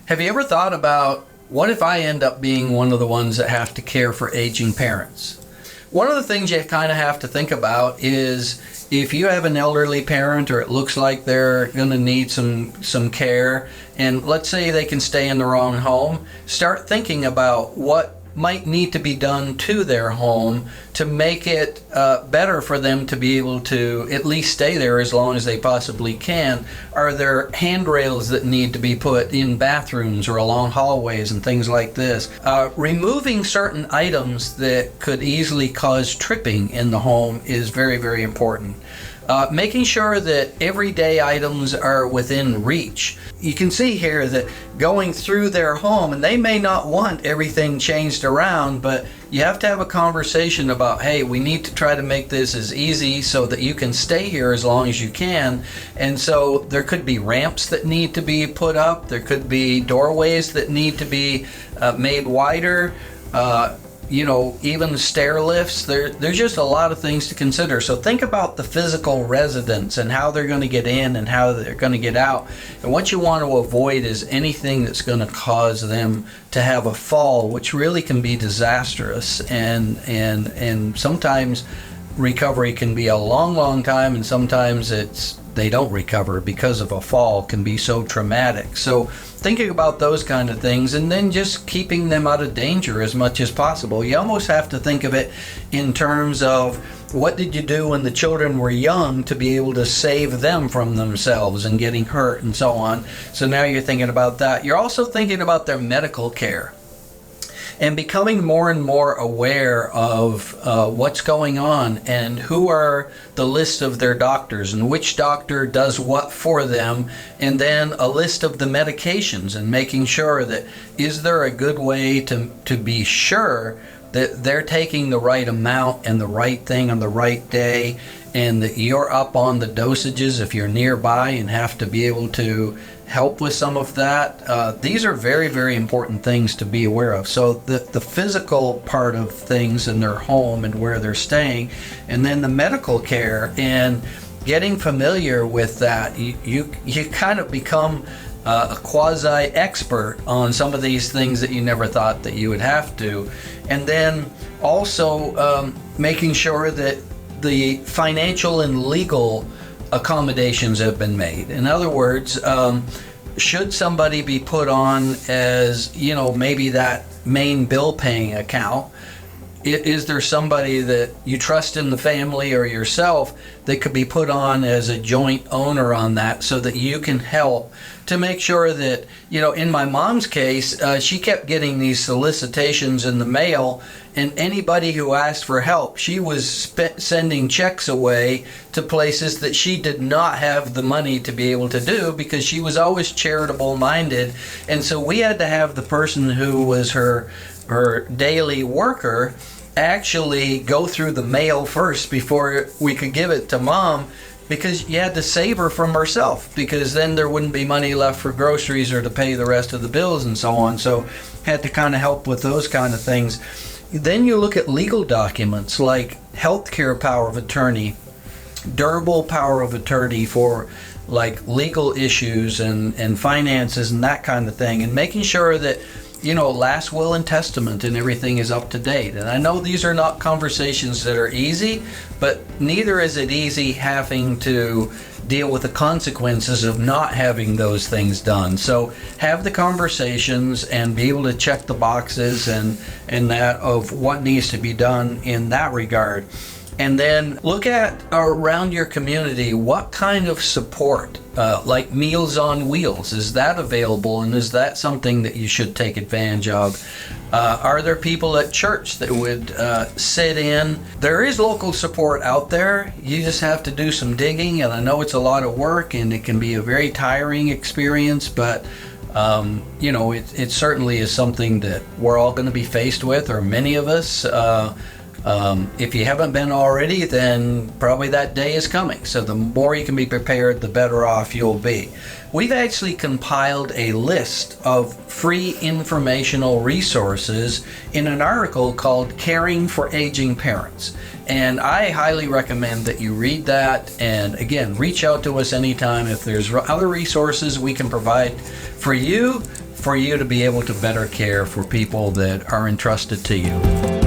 Have you ever thought about, what if I end up being one of the ones that have to care for aging parents? One of the things you kind of have to think about is, if you have an elderly parent or it looks like they're going to need some care, and let's say they can stay in their own home, start thinking about what might need to be done to their home to make it better for them to be able to at least stay there as long as they possibly can. Are there handrails that need to be put in bathrooms or along hallways and things like this? Removing certain items that could easily cause tripping in the home is very, very important. Making sure that everyday items are within reach. You can see here that going through their home, and they may not want everything changed around, but you have to have a conversation about, hey, we need to try to make this as easy so that you can stay here as long as you can. And so there could be ramps that need to be put up. There could be doorways that need to be made wider. Even stair lifts. There's just a lot of things to consider. So think about the physical residents and how they're going to get in and how they're going to get out. And what you want to avoid is anything that's going to cause them to have a fall, which really can be disastrous. And sometimes recovery can be a long, long time, and sometimes they don't recover because of a fall can be so traumatic. So thinking about those kind of things, and then just keeping them out of danger as much as possible. You almost have to think of it in terms of, what did you do when the children were young to be able to save them from themselves and getting hurt and so on. So now you're thinking about that. You're also thinking about their medical care and becoming more and more aware of what's going on and who are the list of their doctors and which doctor does what for them, and then a list of the medications, and making sure that, is there a good way to be sure that they're taking the right amount and the right thing on the right day, and that you're up on the dosages if you're nearby and have to be able to help with some of that. These are very, very important things to be aware of. So the physical part of things in their home and where they're staying, and then the medical care, and getting familiar with that. You kind of become a quasi-expert on some of these things that you never thought that you would have to. And then also making sure that the financial and legal accommodations have been made. In other words, should somebody be put on as, maybe that main bill paying account, is there somebody that you trust in the family or yourself that could be put on as a joint owner on that, so that you can help to make sure that, in my mom's case, she kept getting these solicitations in the mail, and anybody who asked for help, she was sending checks away to places that she did not have the money to be able to do, because she was always charitable minded. And so we had to have the person who was her daily worker actually go through the mail first before we could give it to mom, because you had to save her from herself, because then there wouldn't be money left for groceries or to pay the rest of the bills and so on. So had to kind of help with those kind of things. Then you look at legal documents like healthcare power of attorney, durable power of attorney for like legal issues and finances and that kind of thing, and making sure that last will and testament and everything is up to date. And I know these are not conversations that are easy, but neither is it easy having to deal with the consequences of not having those things done. So have the conversations and be able to check the boxes and that of what needs to be done in that regard. And then look at around your community, what kind of support, like Meals on Wheels, is that available, and is that something that you should take advantage of? Are there people at church that would sit in? There is local support out there. You just have to do some digging, and I know it's a lot of work and it can be a very tiring experience, but it certainly is something that we're all going to be faced with, or many of us. If you haven't been already, then probably that day is coming. So the more you can be prepared, the better off you'll be. We've actually compiled a list of free informational resources in an article called Caring for Aging Parents. And I highly recommend that you read that. And again, reach out to us anytime if there's other resources we can provide for you. for you to be able to better care for people that are entrusted to you.